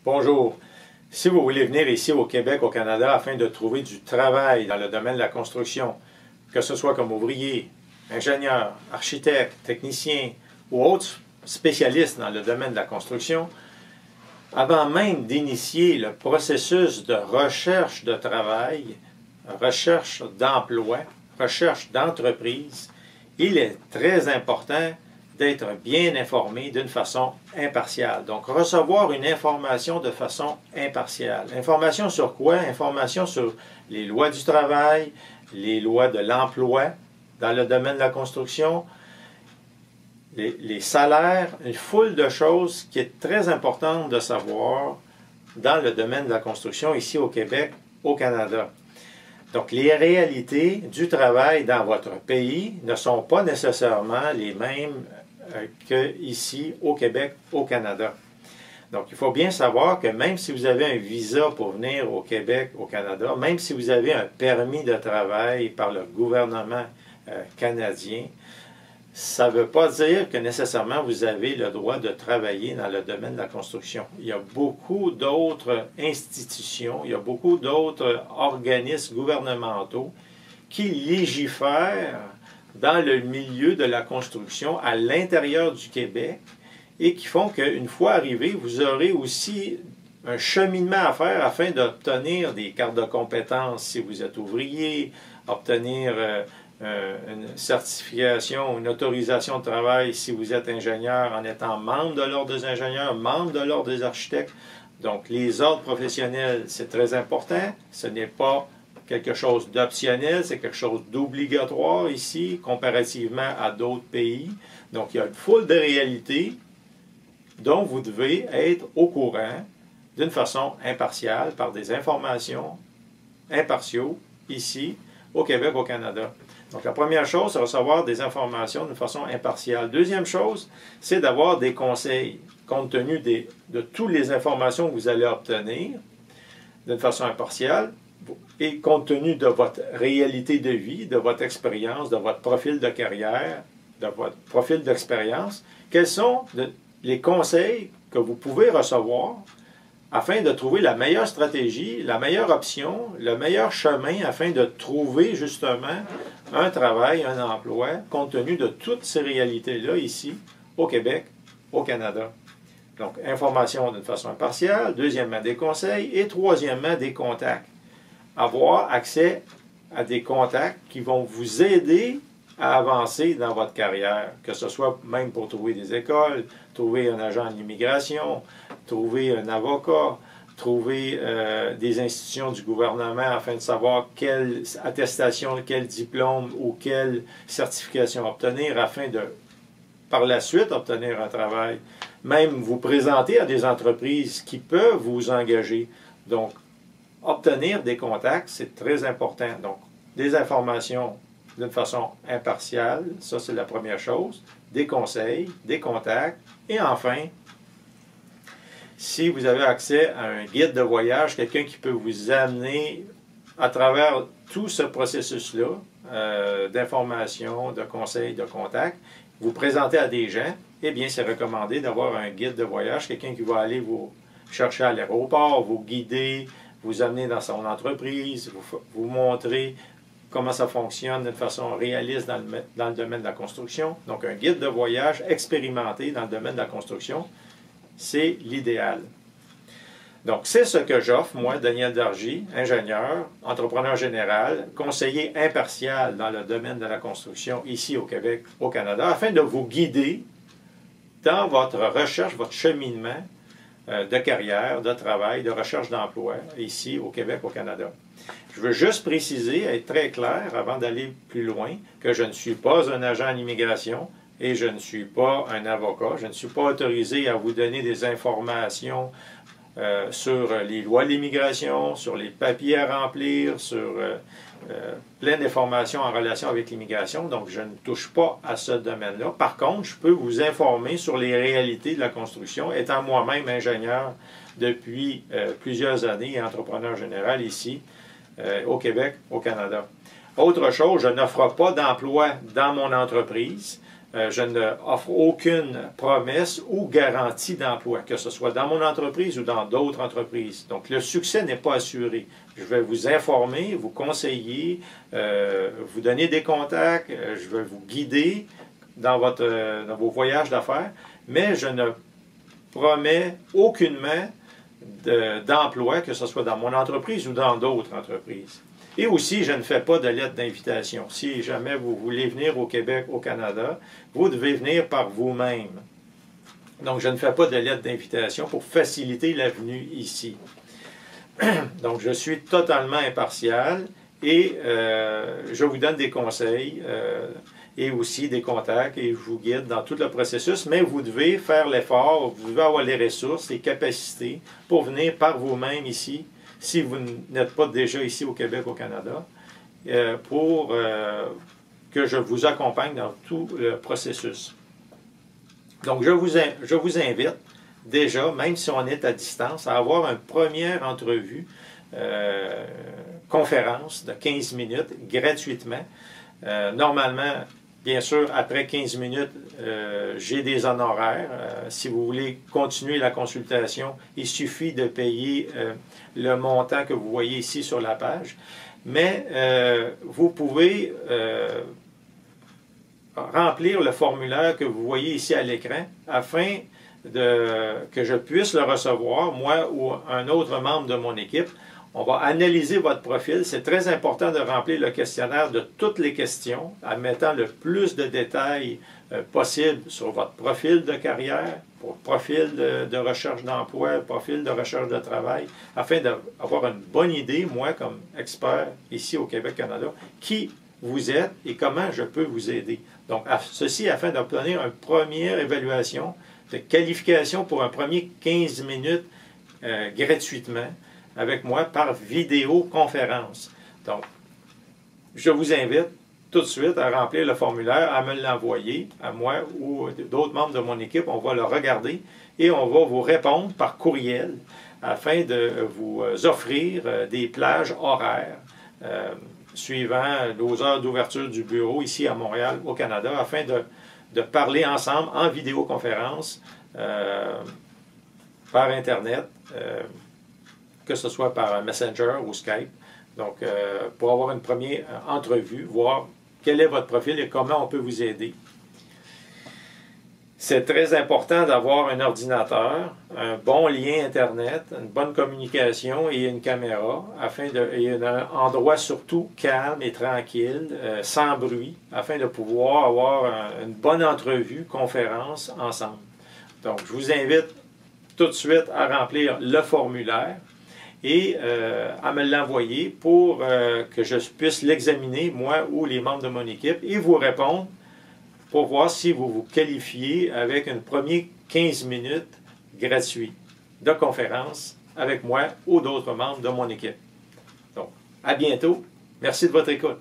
Bonjour. Si vous voulez venir ici au Québec, au Canada, afin de trouver du travail dans le domaine de la construction, que ce soit comme ouvrier, ingénieur, architecte, technicien ou autre spécialiste dans le domaine de la construction, avant même d'initier le processus de recherche de travail, recherche d'emploi, recherche d'entreprise, il est très important d'être bien informé d'une façon impartiale. Donc, recevoir une information de façon impartiale. Information sur quoi? Information sur les lois du travail, les lois de l'emploi dans le domaine de la construction, les salaires, une foule de choses qui est très importante de savoir dans le domaine de la construction ici au Québec, au Canada. Donc, les réalités du travail dans votre pays ne sont pas nécessairement les mêmes qu'ici au Québec, au Canada. Donc, il faut bien savoir que même si vous avez un visa pour venir au Québec, au Canada, même si vous avez un permis de travail par le gouvernement canadien, ça ne veut pas dire que nécessairement vous avez le droit de travailler dans le domaine de la construction. Il y a beaucoup d'autres institutions, il y a beaucoup d'autres organismes gouvernementaux qui légifèrent dans le milieu de la construction à l'intérieur du Québec et qui font qu'une fois arrivé, vous aurez aussi un cheminement à faire afin d'obtenir des cartes de compétences si vous êtes ouvrier, obtenir une certification, une autorisation de travail si vous êtes ingénieur en étant membre de l'Ordre des ingénieurs, membre de l'Ordre des architectes. Donc, les ordres professionnels, c'est très important. Ce n'est pas quelque chose d'optionnel, c'est quelque chose d'obligatoire ici, comparativement à d'autres pays. Donc, il y a une foule de réalités dont vous devez être au courant d'une façon impartiale, par des informations impartiaux, ici, au Québec, au Canada. Donc, la première chose, c'est recevoir des informations d'une façon impartiale. Deuxième chose, c'est d'avoir des conseils, compte tenu de toutes les informations que vous allez obtenir d'une façon impartiale, et compte tenu de votre réalité de vie, de votre expérience, de votre profil de carrière, de votre profil d'expérience, quels sont les conseils que vous pouvez recevoir afin de trouver la meilleure stratégie, la meilleure option, le meilleur chemin afin de trouver justement un travail, un emploi, compte tenu de toutes ces réalités-là ici, au Québec, au Canada. Donc, information d'une façon impartiale, deuxièmement, des conseils et troisièmement, des contacts. Avoir accès à des contacts qui vont vous aider à avancer dans votre carrière, que ce soit même pour trouver des écoles, trouver un agent de l'immigration, trouver un avocat, trouver des institutions du gouvernement afin de savoir quelle attestation, quel diplôme ou quelle certification obtenir afin de, par la suite, obtenir un travail. Même vous présenter à des entreprises qui peuvent vous engager. Donc, obtenir des contacts, c'est très important. Donc, des informations d'une façon impartiale, ça c'est la première chose, des conseils, des contacts, et enfin, si vous avez accès à un guide de voyage, quelqu'un qui peut vous amener à travers tout ce processus-là, d'information, de conseils, de contacts, vous présenter à des gens, eh bien, c'est recommandé d'avoir un guide de voyage, quelqu'un qui va aller vous chercher à l'aéroport, vous guider, vous amener dans son entreprise, vous montrer comment ça fonctionne d'une façon réaliste dans le domaine de la construction. Donc, un guide de voyage expérimenté dans le domaine de la construction, c'est l'idéal. Donc, c'est ce que j'offre, moi, Daniel Dargy, ingénieur, entrepreneur général, conseiller impartial dans le domaine de la construction ici au Québec, au Canada, afin de vous guider dans votre recherche, votre cheminement de carrière, de travail, de recherche d'emploi ici au Québec, au Canada. Je veux juste préciser, être très clair avant d'aller plus loin, que je ne suis pas un agent d'immigration et je ne suis pas un avocat. Je ne suis pas autorisé à vous donner des informations sur les lois de l'immigration, sur les papiers à remplir, sur plein d'informations en relation avec l'immigration. Donc, je ne touche pas à ce domaine-là. Par contre, je peux vous informer sur les réalités de la construction, étant moi-même ingénieur depuis plusieurs années et entrepreneur général ici au Québec, au Canada. Autre chose, je n'offre pas d'emploi dans mon entreprise. Je n'offre aucune promesse ou garantie d'emploi, que ce soit dans mon entreprise ou dans d'autres entreprises. Donc, le succès n'est pas assuré. Je vais vous informer, vous conseiller, vous donner des contacts, je vais vous guider dans vos voyages d'affaires, mais je ne promets aucunement d'emploi, que ce soit dans mon entreprise ou dans d'autres entreprises. Et aussi, je ne fais pas de lettre d'invitation. Si jamais vous voulez venir au Québec, au Canada, vous devez venir par vous-même. Donc, je ne fais pas de lettre d'invitation pour faciliter la venue ici. Donc, je suis totalement impartial et je vous donne des conseils et aussi des contacts et je vous guide dans tout le processus, mais vous devez faire l'effort, vous devez avoir les ressources, les capacités pour venir par vous-même ici, si vous n'êtes pas déjà ici au Québec, au Canada, pour que je vous accompagne dans tout le processus. Donc, je vous invite déjà, même si on est à distance, à avoir une première entrevue, conférence de 15 minutes gratuitement. Normalement, bien sûr, après 15 minutes, j'ai des honoraires. Si vous voulez continuer la consultation, il suffit de payer le montant que vous voyez ici sur la page. Mais vous pouvez remplir le formulaire que vous voyez ici à l'écran afin que je puisse le recevoir, moi ou un autre membre de mon équipe. On va analyser votre profil. C'est très important de remplir le questionnaire de toutes les questions en mettant le plus de détails possible sur votre profil de carrière, profil de recherche d'emploi, profil de recherche de travail, afin d'avoir une bonne idée, moi, comme expert ici au Québec-Canada, qui vous êtes et comment je peux vous aider. Donc, ceci afin d'obtenir une première évaluation de qualification pour un premier 15 minutes gratuitement avec moi par vidéoconférence. Donc, je vous invite tout de suite à remplir le formulaire, à me l'envoyer, à moi ou d'autres membres de mon équipe. On va le regarder et on va vous répondre par courriel afin de vous offrir des plages horaires suivant nos heures d'ouverture du bureau ici à Montréal, au Canada, afin de parler ensemble en vidéoconférence par Internet, que ce soit par Messenger ou Skype. Donc, pour avoir une première entrevue, voir quel est votre profil et comment on peut vous aider. C'est très important d'avoir un ordinateur, un bon lien Internet, une bonne communication et une caméra, et un endroit surtout calme et tranquille, sans bruit, afin de pouvoir avoir une bonne entrevue, conférence ensemble. Donc, je vous invite tout de suite à remplir le formulaire et à me l'envoyer pour que je puisse l'examiner, moi ou les membres de mon équipe, et vous répondre pour voir si vous vous qualifiez avec une première 15 minutes gratuit de conférence avec moi ou d'autres membres de mon équipe. Donc, à bientôt. Merci de votre écoute.